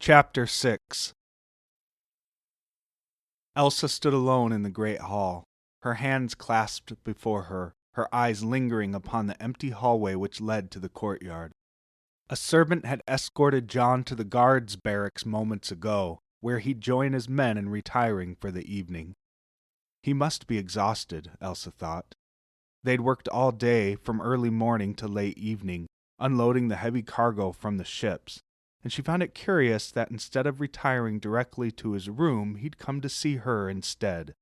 Chapter 6. Elsa stood alone in the great hall, her hands clasped before her, her eyes lingering upon the empty hallway which led to the courtyard. A servant had escorted John to the guards' barracks moments ago, where he'd join his men in retiring for the evening. He must be exhausted, Elsa thought. They'd worked all day, from early morning to late evening, unloading the heavy cargo from the ships, and she found it curious that instead of retiring directly to his room, he'd come to see her instead.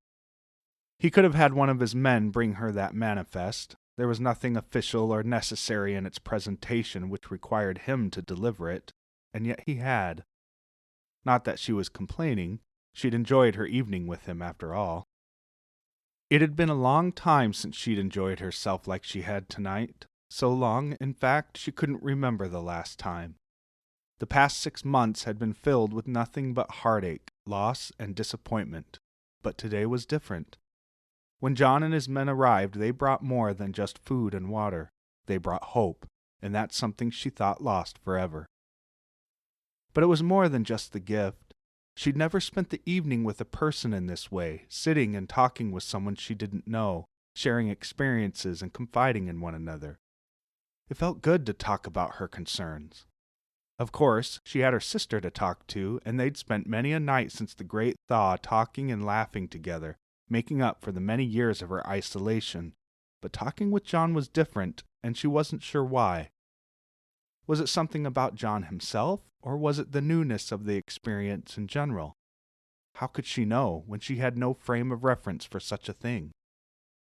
He could have had one of his men bring her that manifest. There was nothing official or necessary in its presentation which required him to deliver it, and yet he had. Not that she was complaining. She'd enjoyed her evening with him after all. It had been a long time since she'd enjoyed herself like she had tonight. So long, in fact, she couldn't remember the last time. The past 6 months had been filled with nothing but heartache, loss, and disappointment. But today was different. When John and his men arrived, they brought more than just food and water. They brought hope, and that's something she thought lost forever. But it was more than just the gift. She'd never spent the evening with a person in this way, sitting and talking with someone she didn't know, sharing experiences and confiding in one another. It felt good to talk about her concerns. Of course, she had her sister to talk to, and they'd spent many a night since the great thaw talking and laughing together, making up for the many years of her isolation. But talking with John was different, and she wasn't sure why. Was it something about John himself, or was it the newness of the experience in general? How could she know, when she had no frame of reference for such a thing?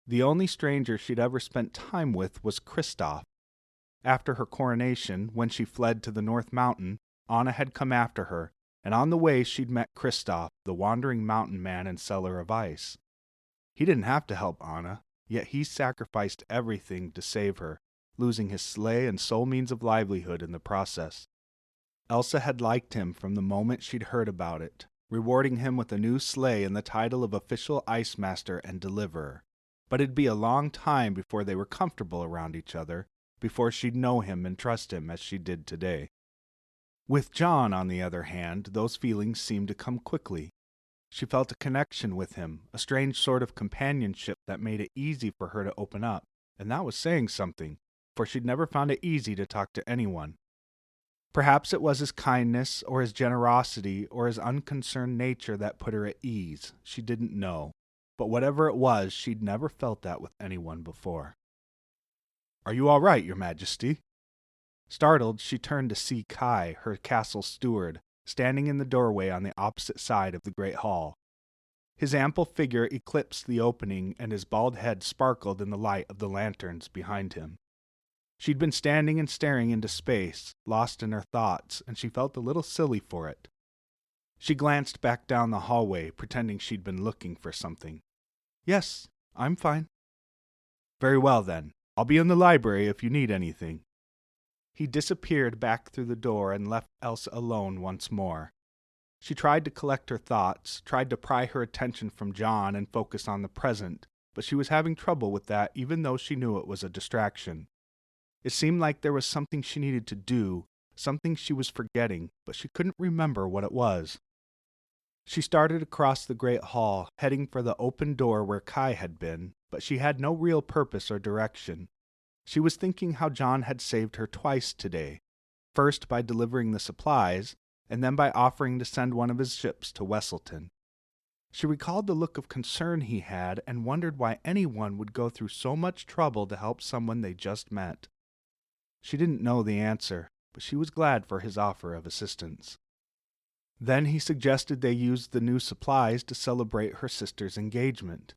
The only stranger she'd ever spent time with was Kristoff. After her coronation, when she fled to the North Mountain, Anna had come after her, and on the way she'd met Kristoff, the wandering mountain man and seller of ice. He didn't have to help Anna, yet he sacrificed everything to save her, losing his sleigh and sole means of livelihood in the process. Elsa had liked him from the moment she'd heard about it, rewarding him with a new sleigh and the title of official ice master and deliverer. But it'd be a long time before they were comfortable around each other, before she'd know him and trust him as she did today. With John, on the other hand, those feelings seemed to come quickly. She felt a connection with him, a strange sort of companionship that made it easy for her to open up, and that was saying something, for she'd never found it easy to talk to anyone. Perhaps it was his kindness, or his generosity, or his unconcerned nature that put her at ease. She didn't know. But whatever it was, she'd never felt that with anyone before. "Are you all right, Your Majesty?" Startled, she turned to see Kai, her castle steward, standing in the doorway on the opposite side of the great hall. His ample figure eclipsed the opening, and his bald head sparkled in the light of the lanterns behind him. She'd been standing and staring into space, lost in her thoughts, and she felt a little silly for it. She glanced back down the hallway, pretending she'd been looking for something. "Yes, I'm fine." "Very well, then. I'll be in the library if you need anything." He disappeared back through the door and left Elsa alone once more. She tried to collect her thoughts, tried to pry her attention from John and focus on the present, but she was having trouble with that even though she knew it was a distraction. It seemed like there was something she needed to do, something she was forgetting, but she couldn't remember what it was. She started across the great hall, heading for the open door where Kai had been, but she had no real purpose or direction. She was thinking how John had saved her twice today, first by delivering the supplies, and then by offering to send one of his ships to Wesselton. She recalled the look of concern he had and wondered why anyone would go through so much trouble to help someone they just met. She didn't know the answer, but she was glad for his offer of assistance. Then he suggested they use the new supplies to celebrate her sister's engagement.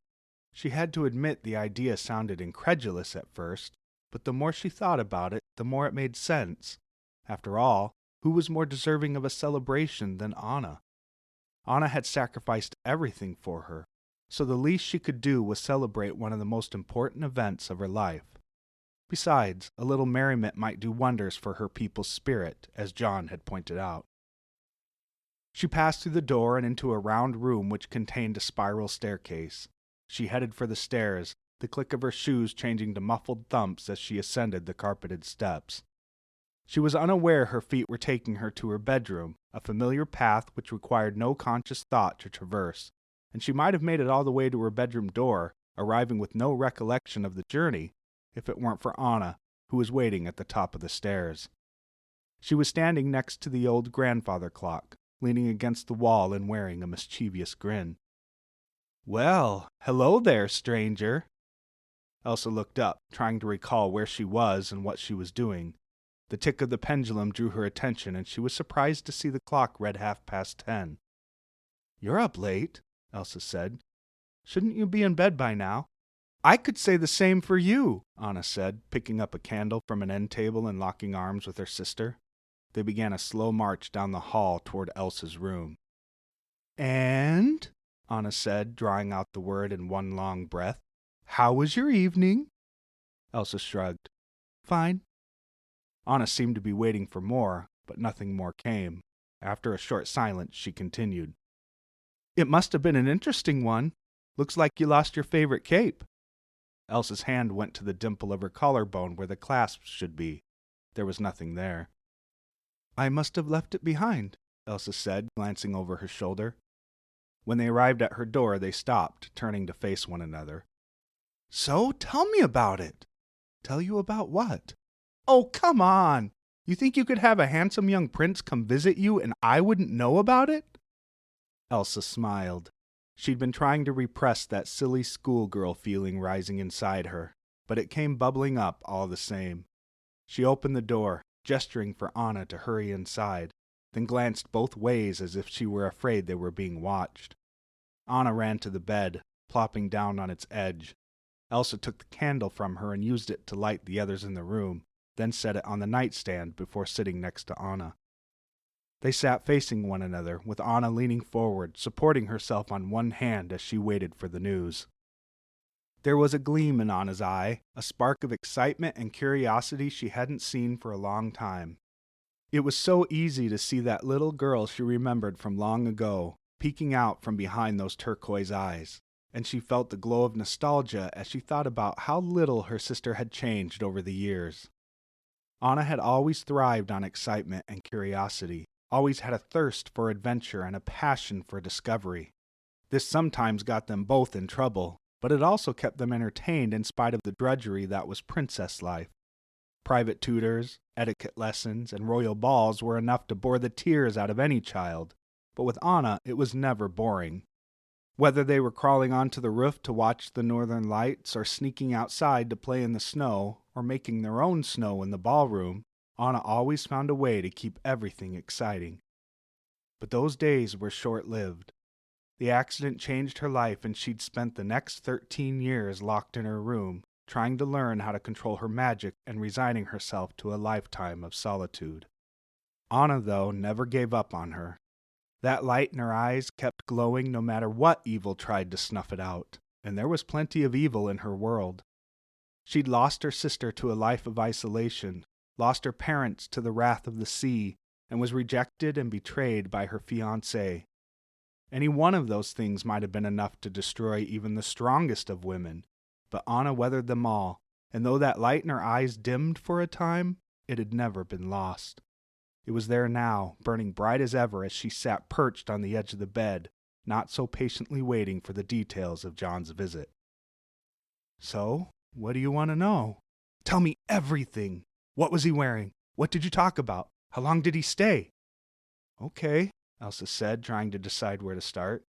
She had to admit the idea sounded incredulous at first, but the more she thought about it, the more it made sense. After all, who was more deserving of a celebration than Anna? Anna had sacrificed everything for her, so the least she could do was celebrate one of the most important events of her life. Besides, a little merriment might do wonders for her people's spirit, as John had pointed out. She passed through the door and into a round room which contained a spiral staircase. She headed for the stairs, the click of her shoes changing to muffled thumps as she ascended the carpeted steps. She was unaware her feet were taking her to her bedroom, a familiar path which required no conscious thought to traverse, and she might have made it all the way to her bedroom door, arriving with no recollection of the journey, if it weren't for Anna, who was waiting at the top of the stairs. She was standing next to the old grandfather clock, leaning against the wall and wearing a mischievous grin. "Well, hello there, stranger." Elsa looked up, trying to recall where she was and what she was doing. The tick of the pendulum drew her attention, and she was surprised to see the clock read 10:30. "You're up late," Elsa said. "Shouldn't you be in bed by now?" "I could say the same for you," Anna said, picking up a candle from an end table and locking arms with her sister. They began a slow march down the hall toward Elsa's room. "And?" Anna said, drawing out the word in one long breath. "How was your evening?" Elsa shrugged. "Fine." Anna seemed to be waiting for more, but nothing more came. After a short silence, she continued. "It must have been an interesting one. Looks like you lost your favorite cape." Elsa's hand went to the dimple of her collarbone where the clasp should be. There was nothing there. "I must have left it behind," Elsa said, glancing over her shoulder. When they arrived at her door, they stopped, turning to face one another. "So, tell me about it." "Tell you about what?" "Oh, come on! You think you could have a handsome young prince come visit you and I wouldn't know about it?" Elsa smiled. She'd been trying to repress that silly schoolgirl feeling rising inside her, but it came bubbling up all the same. She opened the door, gesturing for Anna to hurry inside, then glanced both ways as if she were afraid they were being watched. Anna ran to the bed, plopping down on its edge. Elsa took the candle from her and used it to light the others in the room, then set it on the nightstand before sitting next to Anna. They sat facing one another, with Anna leaning forward, supporting herself on one hand as she waited for the news. There was a gleam in Anna's eye, a spark of excitement and curiosity she hadn't seen for a long time. It was so easy to see that little girl she remembered from long ago, peeking out from behind those turquoise eyes, and she felt the glow of nostalgia as she thought about how little her sister had changed over the years. Anna had always thrived on excitement and curiosity, always had a thirst for adventure and a passion for discovery. This sometimes got them both in trouble, but it also kept them entertained in spite of the drudgery that was princess life. Private tutors, etiquette lessons, and royal balls were enough to bore the tears out of any child, but with Anna it was never boring. Whether they were crawling onto the roof to watch the northern lights, or sneaking outside to play in the snow, or making their own snow in the ballroom, Anna always found a way to keep everything exciting. But those days were short-lived. The accident changed her life, and she'd spent the next 13 years locked in her room, trying to learn how to control her magic and resigning herself to a lifetime of solitude. Anna, though, never gave up on her. That light in her eyes kept glowing no matter what evil tried to snuff it out, and there was plenty of evil in her world. She'd lost her sister to a life of isolation, lost her parents to the wrath of the sea, and was rejected and betrayed by her fiancé. Any one of those things might have been enough to destroy even the strongest of women, but Anna weathered them all, and though that light in her eyes dimmed for a time, it had never been lost. It was there now, burning bright as ever as she sat perched on the edge of the bed, not so patiently waiting for the details of John's visit. "So, what do you want to know?" "Tell me everything. What was he wearing? What did you talk about? How long did he stay?" "Okay," Elsa said, trying to decide where to start.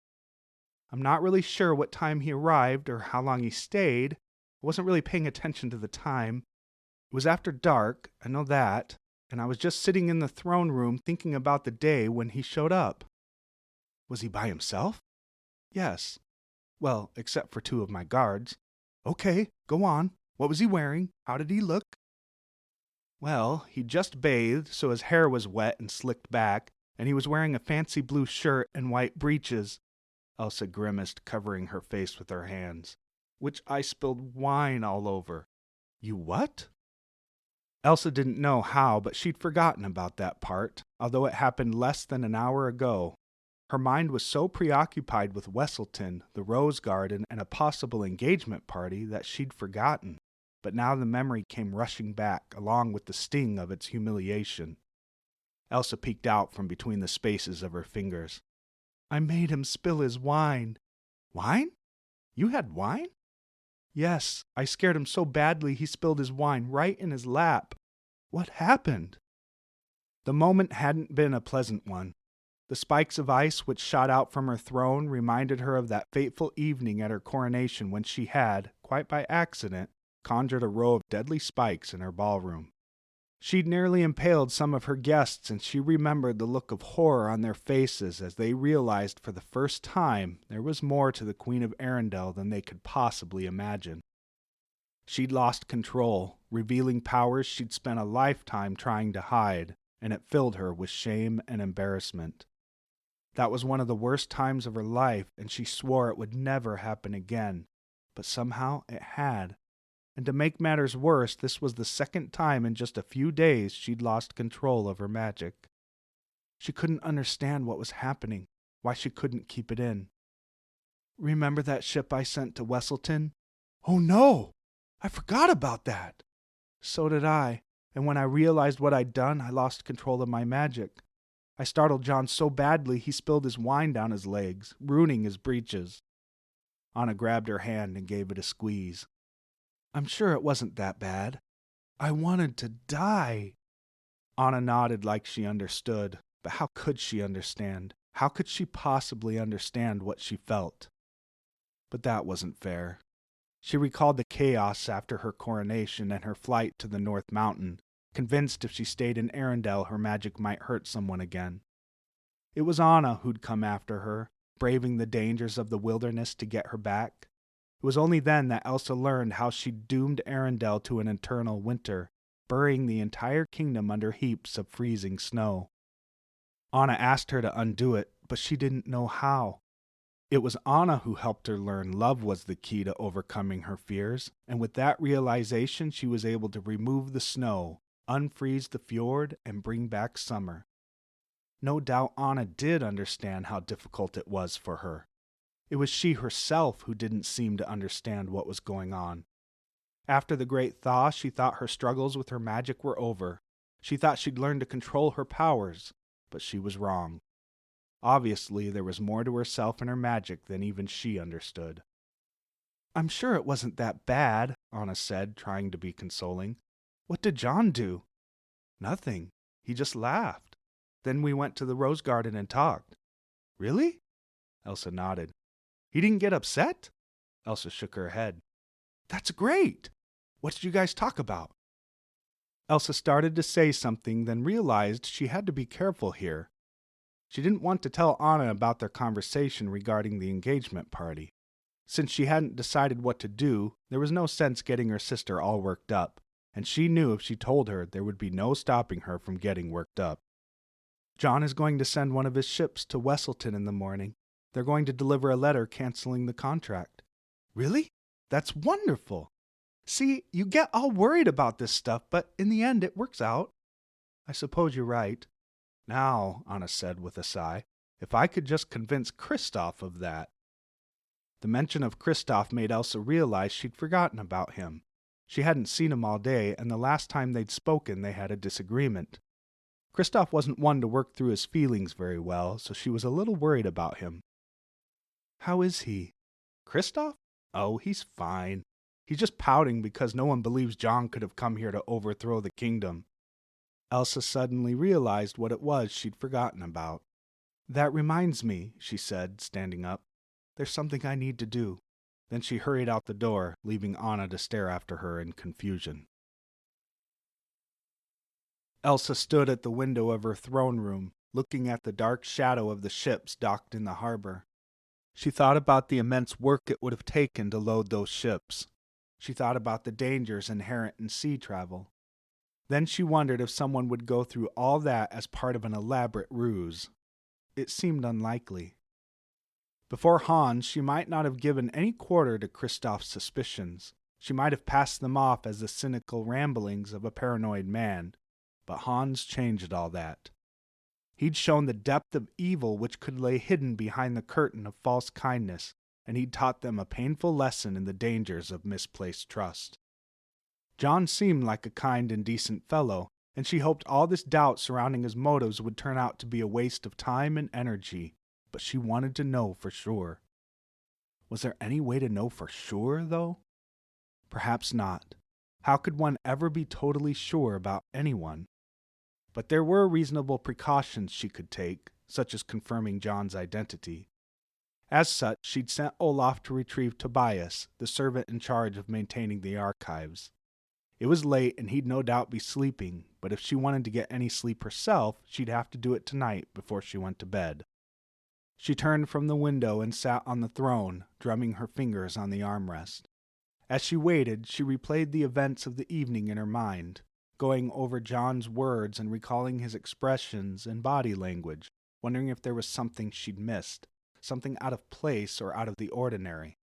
"I'm not really sure what time he arrived or how long he stayed. I wasn't really paying attention to the time. It was after dark, I know that, and I was just sitting in the throne room thinking about the day when he showed up." "Was he by himself?" "Yes. Well, except for 2 of my guards." "Okay, go on. What was he wearing? How did he look?" "Well, he'd just bathed, so his hair was wet and slicked back, and he was wearing a fancy blue shirt and white breeches." Elsa grimaced, covering her face with her hands. "Which I spilled wine all over." "You what?" Elsa didn't know how, but she'd forgotten about that part, although it happened less than an hour ago. Her mind was so preoccupied with Wesselton, the rose garden, and a possible engagement party that she'd forgotten. but now the memory came rushing back, along with the sting of its humiliation. Elsa peeked out from between the spaces of her fingers. I made him spill his wine. Wine? You had wine? Yes, I scared him so badly he spilled his wine right in his lap. What happened? The moment hadn't been a pleasant one. The spikes of ice which shot out from her throne reminded her of that fateful evening at her coronation when she had, quite by accident, conjured a row of deadly spikes in her ballroom. She'd nearly impaled some of her guests, and she remembered the look of horror on their faces as they realized for the first time there was more to the Queen of Arendelle than they could possibly imagine. She'd lost control, revealing powers she'd spent a lifetime trying to hide, and it filled her with shame and embarrassment. That was one of the worst times of her life, and she swore it would never happen again, but somehow it had. And to make matters worse, this was the second time in just a few days she'd lost control of her magic. She couldn't understand what was happening, why she couldn't keep it in. Remember that ship I sent to Wesselton? Oh no! I forgot about that! So did I, and when I realized what I'd done, I lost control of my magic. I startled John so badly he spilled his wine down his legs, ruining his breeches. Anna grabbed her hand and gave it a squeeze. I'm sure it wasn't that bad. I wanted to die. Anna nodded like she understood, but how could she understand? How could she possibly understand what she felt? But that wasn't fair. She recalled the chaos after her coronation and her flight to the North Mountain, convinced if she stayed in Arendelle her magic might hurt someone again. It was Anna who'd come after her, braving the dangers of the wilderness to get her back. It was only then that Elsa learned how she'd doomed Arendelle to an eternal winter, burying the entire kingdom under heaps of freezing snow. Anna asked her to undo it, but she didn't know how. It was Anna who helped her learn love was the key to overcoming her fears, and with that realization she was able to remove the snow, unfreeze the fjord, and bring back summer. No doubt Anna did understand how difficult it was for her. It was she herself who didn't seem to understand what was going on. After the great thaw, she thought her struggles with her magic were over. She thought she'd learned to control her powers, but she was wrong. Obviously, there was more to herself and her magic than even she understood. I'm sure it wasn't that bad, Anna said, trying to be consoling. What did John do? Nothing. He just laughed. Then we went to the rose garden and talked. Really? Elsa nodded. He didn't get upset? Elsa shook her head. That's great! What did you guys talk about? Elsa started to say something, then realized she had to be careful here. She didn't want to tell Anna about their conversation regarding the engagement party. Since she hadn't decided what to do, there was no sense getting her sister all worked up, and she knew if she told her there would be no stopping her from getting worked up. John is going to send one of his ships to Wesselton in the morning. They're going to deliver a letter canceling the contract. Really? That's wonderful. See, you get all worried about this stuff, but in the end it works out. I suppose you're right. Now, Anna said with a sigh, if I could just convince Kristoff of that. The mention of Kristoff made Elsa realize she'd forgotten about him. She hadn't seen him all day, and the last time they'd spoken they had a disagreement. Kristoff wasn't one to work through his feelings very well, so she was a little worried about him. How is he? Kristoff? Oh, he's fine. He's just pouting because no one believes John could have come here to overthrow the kingdom. Elsa suddenly realized what it was she'd forgotten about. That reminds me, she said, standing up. There's something I need to do. Then she hurried out the door, leaving Anna to stare after her in confusion. Elsa stood at the window of her throne room, looking at the dark shadow of the ships docked in the harbor. She thought about the immense work it would have taken to load those ships. She thought about the dangers inherent in sea travel. Then she wondered if someone would go through all that as part of an elaborate ruse. It seemed unlikely. Before Hans, she might not have given any quarter to Kristoff's suspicions. She might have passed them off as the cynical ramblings of a paranoid man. But Hans changed all that. He'd shown the depth of evil which could lay hidden behind the curtain of false kindness, and he'd taught them a painful lesson in the dangers of misplaced trust. John seemed like a kind and decent fellow, and she hoped all this doubt surrounding his motives would turn out to be a waste of time and energy, but she wanted to know for sure. Was there any way to know for sure, though? Perhaps not. How could one ever be totally sure about anyone? But there were reasonable precautions she could take, such as confirming John's identity. As such, she'd sent Olaf to retrieve Tobias, the servant in charge of maintaining the archives. It was late and he'd no doubt be sleeping, but if she wanted to get any sleep herself, she'd have to do it tonight before she went to bed. She turned from the window and sat on the throne, drumming her fingers on the armrest. As she waited, she replayed the events of the evening in her mind, going over John's words and recalling his expressions and body language, wondering if there was something she'd missed, something out of place or out of the ordinary.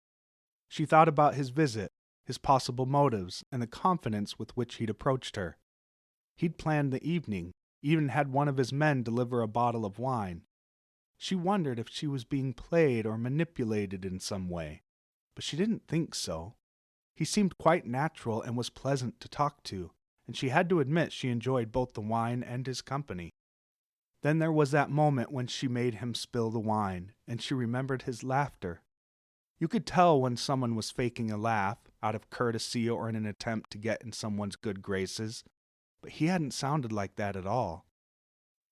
She thought about his visit, his possible motives, and the confidence with which he'd approached her. He'd planned the evening, even had one of his men deliver a bottle of wine. She wondered if she was being played or manipulated in some way, but she didn't think so. He seemed quite natural and was pleasant to talk to, and she had to admit she enjoyed both the wine and his company. Then there was that moment when she made him spill the wine, and she remembered his laughter. You could tell when someone was faking a laugh, out of courtesy or in an attempt to get in someone's good graces, but he hadn't sounded like that at all.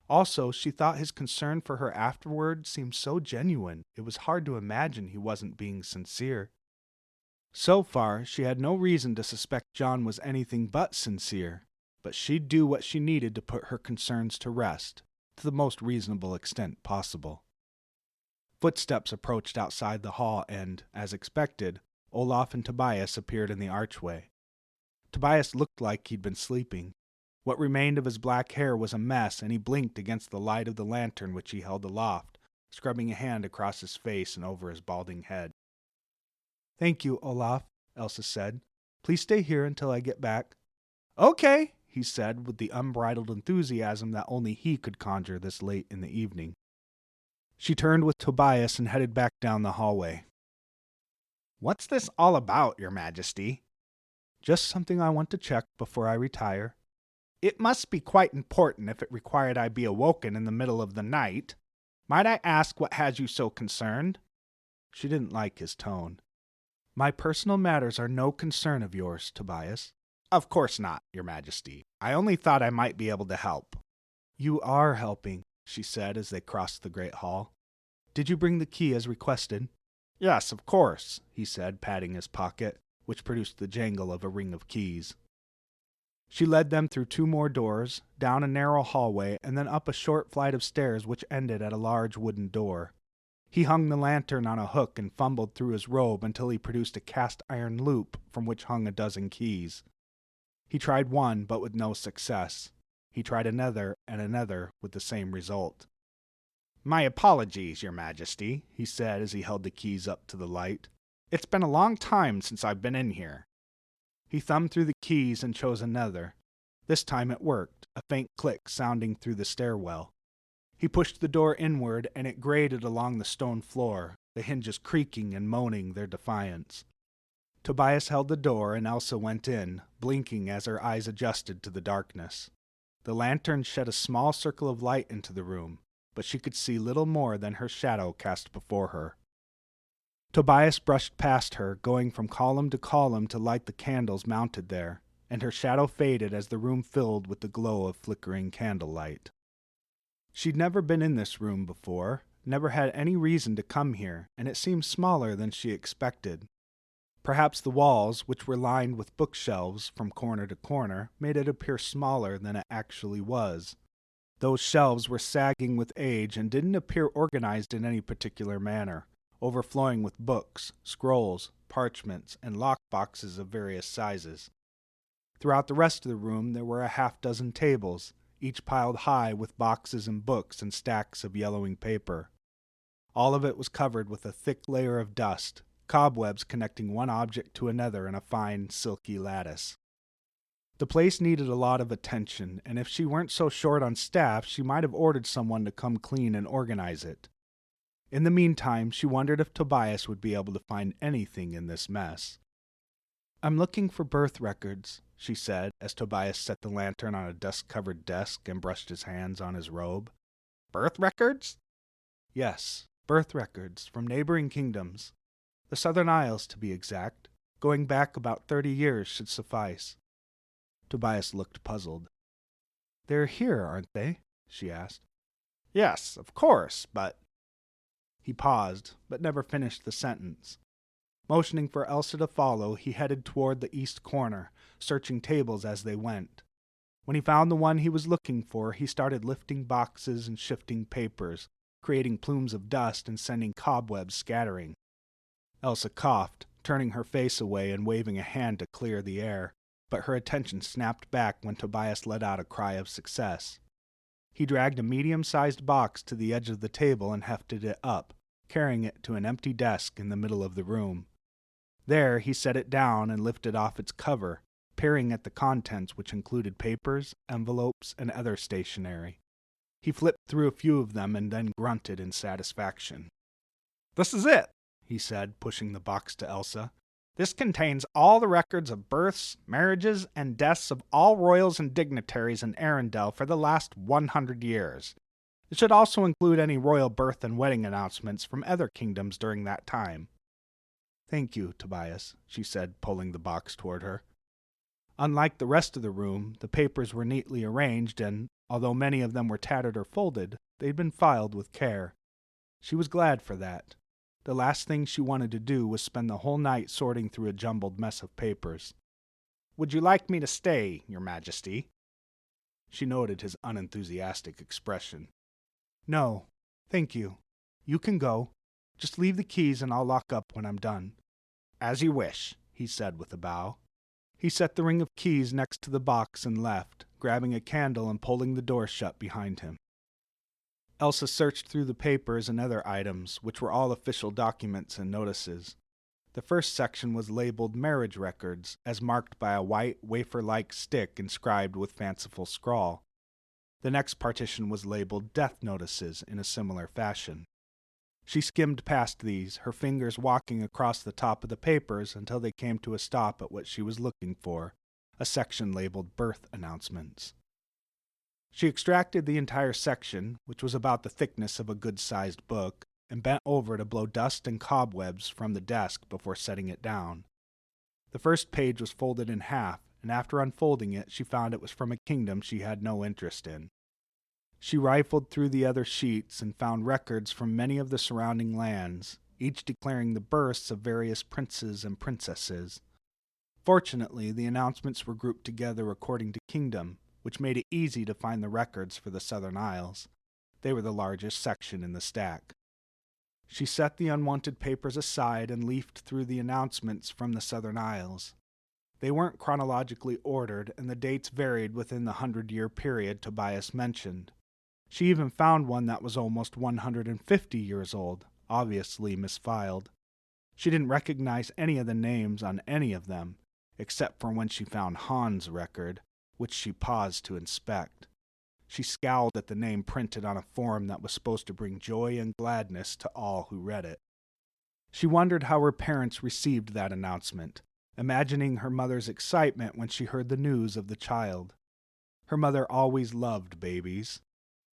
Also, she thought his concern for her afterward seemed so genuine, it was hard to imagine he wasn't being sincere. So far, she had no reason to suspect John was anything but sincere, but she'd do what she needed to put her concerns to rest, to the most reasonable extent possible. Footsteps approached outside the hall and, as expected, Olaf and Tobias appeared in the archway. Tobias looked like he'd been sleeping. What remained of his black hair was a mess, and he blinked against the light of the lantern which he held aloft, scrubbing a hand across his face and over his balding head. "Thank you, Olaf," Elsa said. "Please stay here until I get back." "Okay," he said with the unbridled enthusiasm that only he could conjure this late in the evening. She turned with Tobias and headed back down the hallway. "What's this all about, Your Majesty?" "Just something I want to check before I retire." "It must be quite important if it required I be awoken in the middle of the night. Might I ask what has you so concerned?" She didn't like his tone. "My personal matters are no concern of yours, Tobias." "Of course not, Your Majesty. I only thought I might be able to help." "You are helping," she said as they crossed the great hall. "Did you bring the key as requested?" "Yes, of course," he said, patting his pocket, which produced the jangle of a ring of keys. She led them through 2 more doors, down a narrow hallway, and then up a short flight of stairs which ended at a large wooden door. He hung the lantern on a hook and fumbled through his robe until he produced a cast-iron loop from which hung a dozen keys. He tried one, but with no success. He tried another and another with the same result. "My apologies, Your Majesty," he said as he held the keys up to the light. "It's been a long time since I've been in here." He thumbed through the keys and chose another. This time it worked, a faint click sounding through the stairwell. He pushed the door inward, and it grated along the stone floor, the hinges creaking and moaning their defiance. Tobias held the door, and Elsa went in, blinking as her eyes adjusted to the darkness. The lantern shed a small circle of light into the room, but she could see little more than her shadow cast before her. Tobias brushed past her, going from column to light the candles mounted there, and her shadow faded as the room filled with the glow of flickering candlelight. She'd never been in this room before, never had any reason to come here, and it seemed smaller than she expected. Perhaps the walls, which were lined with bookshelves from corner to corner, made it appear smaller than it actually was. Those shelves were sagging with age and didn't appear organized in any particular manner, overflowing with books, scrolls, parchments, and lockboxes of various sizes. Throughout the rest of the room there were a half-dozen tables, each piled high with boxes and books and stacks of yellowing paper. All of it was covered with a thick layer of dust, cobwebs connecting one object to another in a fine, silky lattice. The place needed a lot of attention, and if she weren't so short on staff, she might have ordered someone to come clean and organize it. In the meantime, she wondered if Tobias would be able to find anything in this mess. I'm looking for birth records, she said, as Tobias set the lantern on a dust-covered desk and brushed his hands on his robe. Birth records? Yes, birth records from neighboring kingdoms. The Southern Isles, to be exact. Going back about 30 years should suffice. Tobias looked puzzled. They're here, aren't they? She asked. Yes, of course, but... He paused, but never finished the sentence. Motioning for Elsa to follow, he headed toward the east corner, searching tables as they went. When he found the one he was looking for, he started lifting boxes and shifting papers, creating plumes of dust and sending cobwebs scattering. Elsa coughed, turning her face away and waving a hand to clear the air, but her attention snapped back when Tobias let out a cry of success. He dragged a medium-sized box to the edge of the table and hefted it up, carrying it to an empty desk in the middle of the room. There he set it down and lifted off its cover, peering at the contents, which included papers, envelopes, and other stationery. He flipped through a few of them and then grunted in satisfaction. This is it, he said, pushing the box to Elsa. This contains all the records of births, marriages, and deaths of all royals and dignitaries in Arendelle for the last 100 years. It should also include any royal birth and wedding announcements from other kingdoms during that time. Thank you, Tobias, she said, pulling the box toward her. Unlike the rest of the room, the papers were neatly arranged and, although many of them were tattered or folded, they'd been filed with care. She was glad for that. The last thing she wanted to do was spend the whole night sorting through a jumbled mess of papers. Would you like me to stay, Your Majesty? She noted his unenthusiastic expression. No, thank you. You can go. Just leave the keys and I'll lock up when I'm done. As you wish, he said with a bow. He set the ring of keys next to the box and left, grabbing a candle and pulling the door shut behind him. Elsa searched through the papers and other items, which were all official documents and notices. The first section was labeled Marriage Records, as marked by a white, wafer-like stick inscribed with fanciful scrawl. The next partition was labeled Death Notices in a similar fashion. She skimmed past these, her fingers walking across the top of the papers until they came to a stop at what she was looking for, a section labeled Birth Announcements. She extracted the entire section, which was about the thickness of a good-sized book, and bent over to blow dust and cobwebs from the desk before setting it down. The first page was folded in half, and after unfolding it, she found it was from a kingdom she had no interest in. She rifled through the other sheets and found records from many of the surrounding lands, each declaring the births of various princes and princesses. Fortunately, the announcements were grouped together according to kingdom, which made it easy to find the records for the Southern Isles. They were the largest section in the stack. She set the unwanted papers aside and leafed through the announcements from the Southern Isles. They weren't chronologically ordered, and the dates varied within the 100-year period Tobias mentioned. She even found one that was almost 150 years old, obviously misfiled. She didn't recognize any of the names on any of them, except for when she found Han's record, which she paused to inspect. She scowled at the name printed on a form that was supposed to bring joy and gladness to all who read it. She wondered how her parents received that announcement, imagining her mother's excitement when she heard the news of the child. Her mother always loved babies.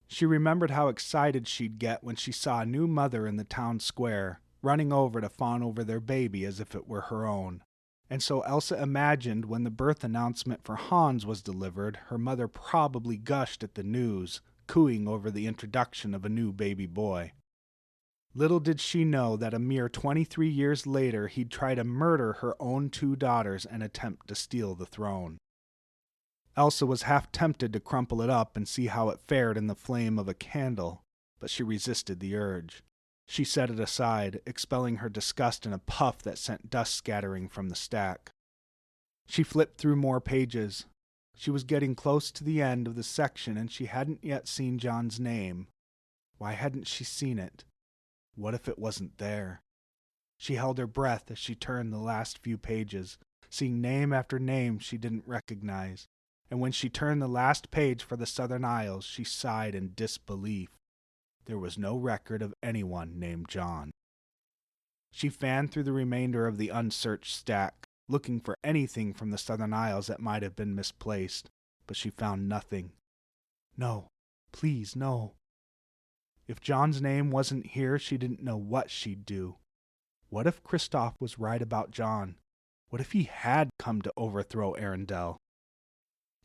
She remembered how excited she'd get when she saw a new mother in the town square, running over to fawn over their baby as if it were her own. And so Elsa imagined when the birth announcement for Hans was delivered, her mother probably gushed at the news, cooing over the introduction of a new baby boy. Little did she know that a mere 23 years later he'd try to murder her own 2 daughters and attempt to steal the throne. Elsa was half tempted to crumple it up and see how it fared in the flame of a candle, but she resisted the urge. She set it aside, expelling her disgust in a puff that sent dust scattering from the stack. She flipped through more pages. She was getting close to the end of the section and she hadn't yet seen John's name. Why hadn't she seen it? What if it wasn't there? She held her breath as she turned the last few pages, seeing name after name she didn't recognize. And when she turned the last page for the Southern Isles, she sighed in disbelief. There was no record of anyone named John. She fanned through the remainder of the unsearched stack, looking for anything from the Southern Isles that might have been misplaced, but she found nothing. No, please, no. If John's name wasn't here, she didn't know what she'd do. What if Kristoff was right about John? What if he had come to overthrow Arendelle?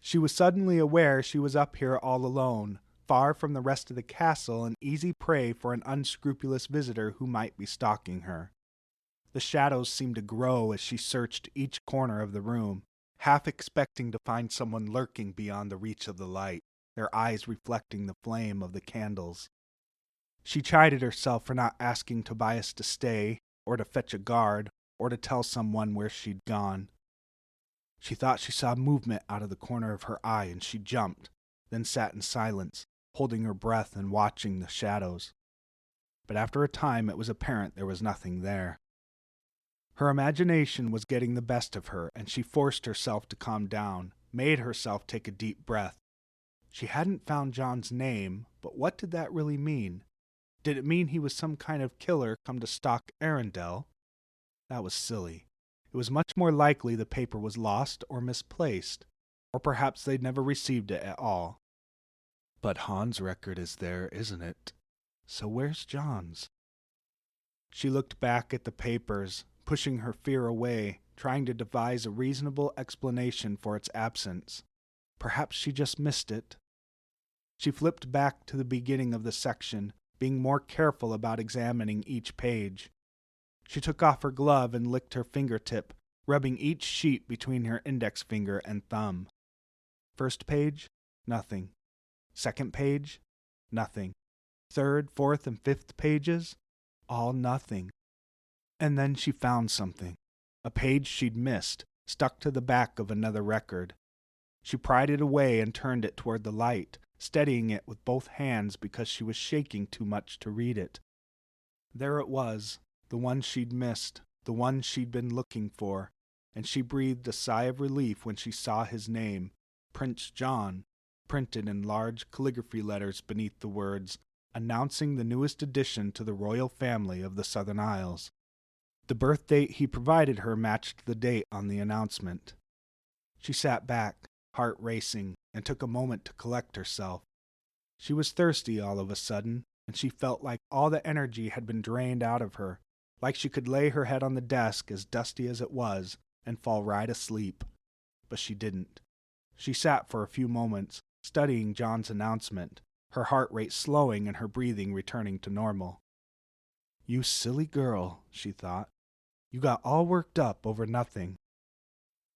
She was suddenly aware she was up here all alone, far from the rest of the castle, an easy prey for an unscrupulous visitor who might be stalking her. The shadows seemed to grow as she searched each corner of the room, half expecting to find someone lurking beyond the reach of the light, their eyes reflecting the flame of the candles. She chided herself for not asking Tobias to stay, or to fetch a guard, or to tell someone where she'd gone. She thought she saw movement out of the corner of her eye, and she jumped, then sat in silence, holding her breath and watching the shadows. But after a time it was apparent there was nothing there. Her imagination was getting the best of her, and she forced herself to calm down, made herself take a deep breath. She hadn't found John's name, but what did that really mean? Did it mean he was some kind of killer come to stalk Arendelle? That was silly. It was much more likely the paper was lost or misplaced, or perhaps they'd never received it at all. But Hans' record is there, isn't it? So where's John's? She looked back at the papers, pushing her fear away, trying to devise a reasonable explanation for its absence. Perhaps she just missed it. She flipped back to the beginning of the section, being more careful about examining each page. She took off her glove and licked her fingertip, rubbing each sheet between her index finger and thumb. First page, nothing. Second page, nothing. Third, fourth, and fifth pages, all nothing. And then she found something. A page she'd missed, stuck to the back of another record. She pried it away and turned it toward the light, steadying it with both hands because she was shaking too much to read it. There it was, the one she'd missed, the one she'd been looking for, and she breathed a sigh of relief when she saw his name, Prince John, printed in large calligraphy letters beneath the words, announcing the newest addition to the royal family of the Southern Isles. The birth date he provided her matched the date on the announcement. She sat back, heart racing, and took a moment to collect herself. She was thirsty all of a sudden, and she felt like all the energy had been drained out of her, like she could lay her head on the desk, as dusty as it was, and fall right asleep. But she didn't. She sat for a few moments, studying John's announcement, her heart rate slowing and her breathing returning to normal. You silly girl, she thought. You got all worked up over nothing.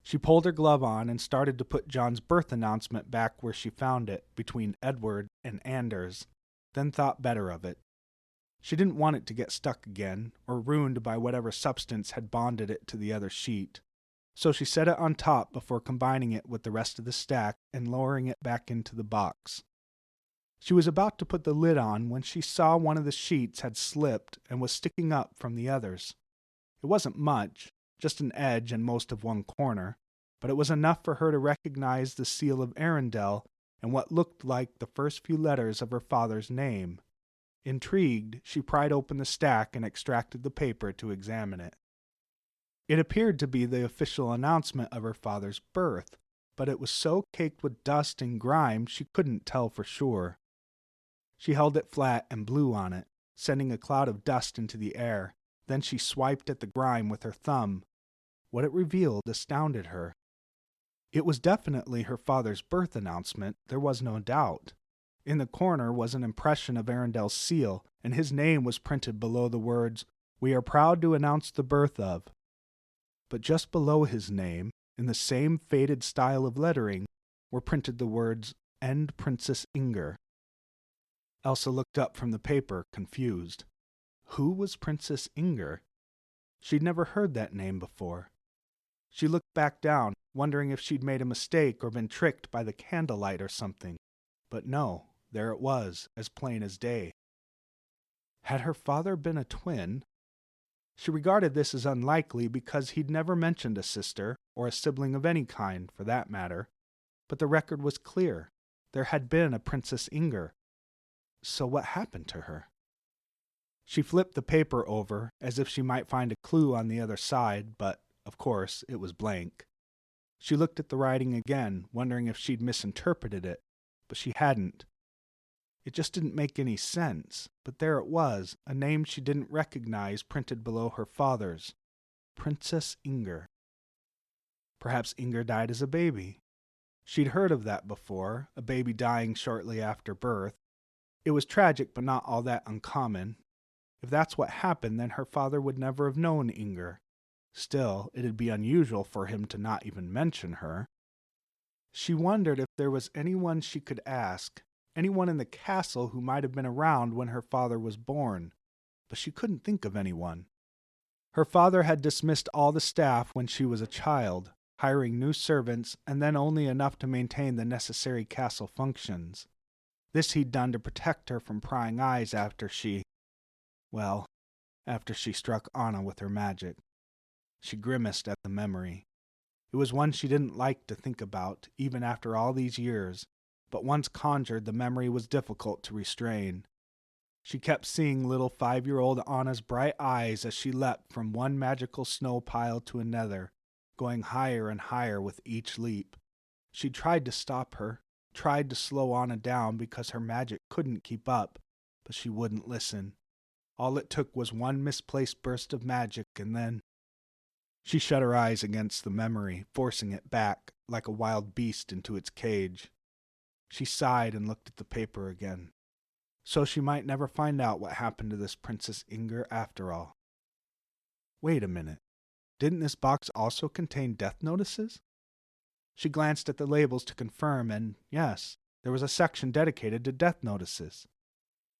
She pulled her glove on and started to put John's birth announcement back where she found it, between Edward and Anders, then thought better of it. She didn't want it to get stuck again, or ruined by whatever substance had bonded it to the other sheet. So she set it on top before combining it with the rest of the stack and lowering it back into the box. She was about to put the lid on when she saw one of the sheets had slipped and was sticking up from the others. It wasn't much, just an edge and most of one corner, but it was enough for her to recognize the seal of Arendelle and what looked like the first few letters of her father's name. Intrigued, she pried open the stack and extracted the paper to examine it. It appeared to be the official announcement of her father's birth, but it was so caked with dust and grime she couldn't tell for sure. She held it flat and blew on it, sending a cloud of dust into the air. Then she swiped at the grime with her thumb. What it revealed astounded her. It was definitely her father's birth announcement, there was no doubt. In the corner was an impression of Arendelle's seal, and his name was printed below the words, "We are proud to announce the birth of." But just below his name, in the same faded style of lettering, were printed the words, "End Princess Inger." Elsa looked up from the paper, confused. Who was Princess Inger? She'd never heard that name before. She looked back down, wondering if she'd made a mistake or been tricked by the candlelight or something. But no, there it was, as plain as day. Had her father been a twin? She regarded this as unlikely because he'd never mentioned a sister, or a sibling of any kind, for that matter. But the record was clear. There had been a Princess Inger. So what happened to her? She flipped the paper over, as if she might find a clue on the other side, but Of course, it was blank. She looked at the writing again, wondering if she'd misinterpreted it, but she hadn't. It just didn't make any sense, but there it was, a name she didn't recognize printed below her father's. Princess Inger. Perhaps Inger died as a baby. She'd heard of that before, a baby dying shortly after birth. It was tragic, but not all that uncommon. If that's what happened, then her father would never have known Inger. Still, it'd be unusual for him to not even mention her. She wondered if there was anyone she could ask, anyone in the castle who might have been around when her father was born, but she couldn't think of anyone. Her father had dismissed all the staff when she was a child, hiring new servants and then only enough to maintain the necessary castle functions. This he'd done to protect her from prying eyes after she struck Anna with her magic. She grimaced at the memory. It was one she didn't like to think about, even after all these years, but once conjured, the memory was difficult to restrain. She kept seeing little 5-year-old Anna's bright eyes as she leapt from one magical snow pile to another, going higher and higher with each leap. She tried to stop her, tried to slow Anna down because her magic couldn't keep up, but she wouldn't listen. All it took was one misplaced burst of magic, and then she shut her eyes against the memory, forcing it back like a wild beast into its cage. She sighed and looked at the paper again. So she might never find out what happened to this Princess Inger after all. Wait a minute. Didn't this box also contain death notices? She glanced at the labels to confirm, and yes, there was a section dedicated to death notices.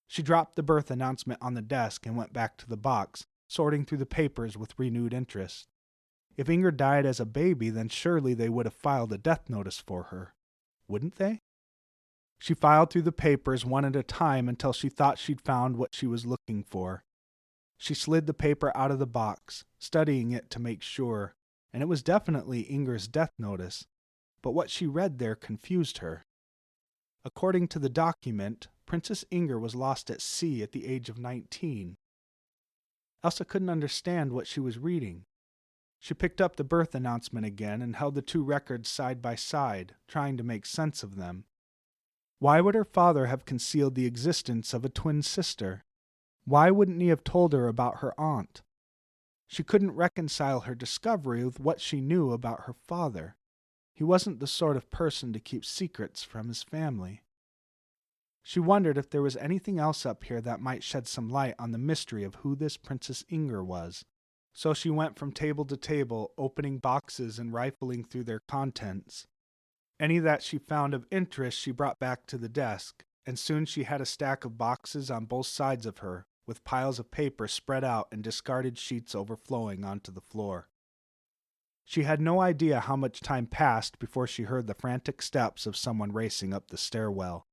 She dropped the birth announcement on the desk and went back to the box, sorting through the papers with renewed interest. If Inger died as a baby, then surely they would have filed a death notice for her. Wouldn't they? She filed through the papers one at a time until she thought she'd found what she was looking for. She slid the paper out of the box, studying it to make sure, and it was definitely Inger's death notice, but what she read there confused her. According to the document, Princess Inger was lost at sea at the age of 19. Elsa couldn't understand what she was reading. She picked up the birth announcement again and held the two records side by side, trying to make sense of them. Why would her father have concealed the existence of a twin sister? Why wouldn't he have told her about her aunt? She couldn't reconcile her discovery with what she knew about her father. He wasn't the sort of person to keep secrets from his family. She wondered if there was anything else up here that might shed some light on the mystery of who this Princess Inger was. So she went from table to table, opening boxes and rifling through their contents. Any that she found of interest she brought back to the desk, and soon she had a stack of boxes on both sides of her, with piles of paper spread out and discarded sheets overflowing onto the floor. She had no idea how much time passed before she heard the frantic steps of someone racing up the stairwell.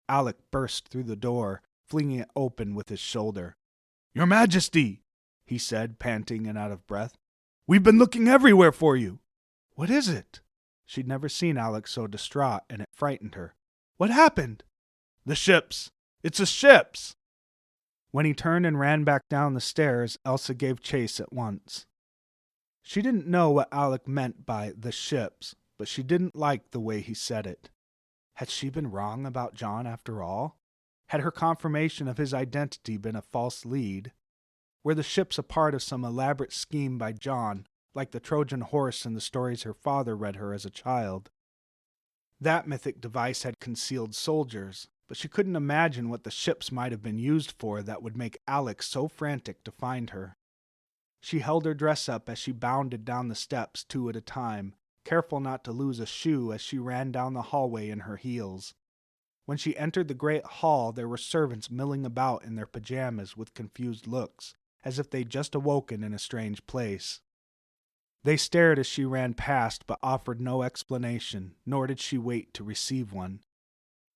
Alec burst through the door, flinging it open with his shoulder. "Your Majesty!" he said, panting and out of breath. "We've been looking everywhere for you." "What is it?" She'd never seen Alex so distraught, and it frightened her. "What happened?" "The ships! It's the ships!" When he turned and ran back down the stairs, Elsa gave chase at once. She didn't know what Alec meant by the ships, but she didn't like the way he said it. Had she been wrong about John after all? Had her confirmation of his identity been a false lead? Were the ships a part of some elaborate scheme by John, like the Trojan horse in the stories her father read her as a child? That mythic device had concealed soldiers, but she couldn't imagine what the ships might have been used for that would make Alex so frantic to find her. She held her dress up as she bounded down the steps 2 at a time, careful not to lose a shoe as she ran down the hallway in her heels. When she entered the great hall, there were servants milling about in their pajamas with confused looks, as if they'd just awoken in a strange place. They stared as she ran past, but offered no explanation, nor did she wait to receive one.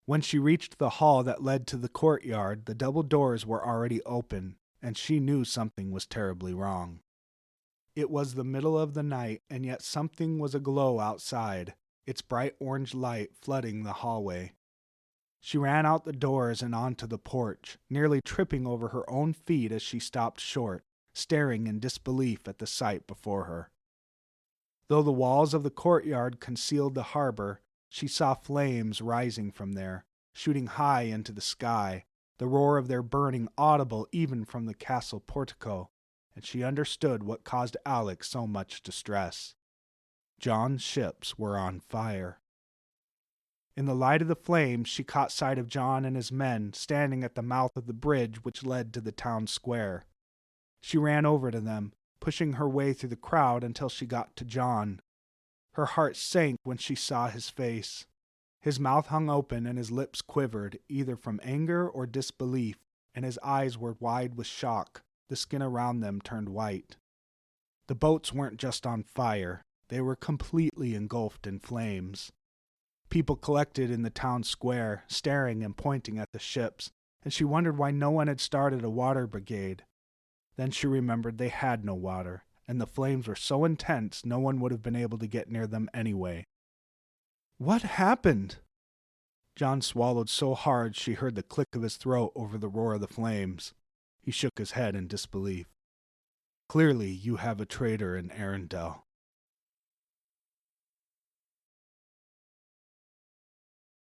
When she reached the hall that led to the courtyard, the double doors were already open, and she knew something was terribly wrong. It was the middle of the night, and yet something was aglow outside, its bright orange light flooding the hallway. She ran out the doors and onto the porch, nearly tripping over her own feet as she stopped short, staring in disbelief at the sight before her. Though the walls of the courtyard concealed the harbor, she saw flames rising from there, shooting high into the sky, the roar of their burning audible even from the castle portico, and she understood what caused Alex so much distress. John's ships were on fire. In the light of the flames, she caught sight of John and his men standing at the mouth of the bridge which led to the town square. She ran over to them, pushing her way through the crowd until she got to John. Her heart sank when she saw his face. His mouth hung open and his lips quivered, either from anger or disbelief, and his eyes were wide with shock. The skin around them turned white. The boats weren't just on fire, they were completely engulfed in flames. People collected in the town square, staring and pointing at the ships, and she wondered why no one had started a water brigade. Then she remembered they had no water, and the flames were so intense no one would have been able to get near them anyway. What happened? John swallowed so hard she heard the click of his throat over the roar of the flames. He shook his head in disbelief. Clearly you have a traitor in Arendelle.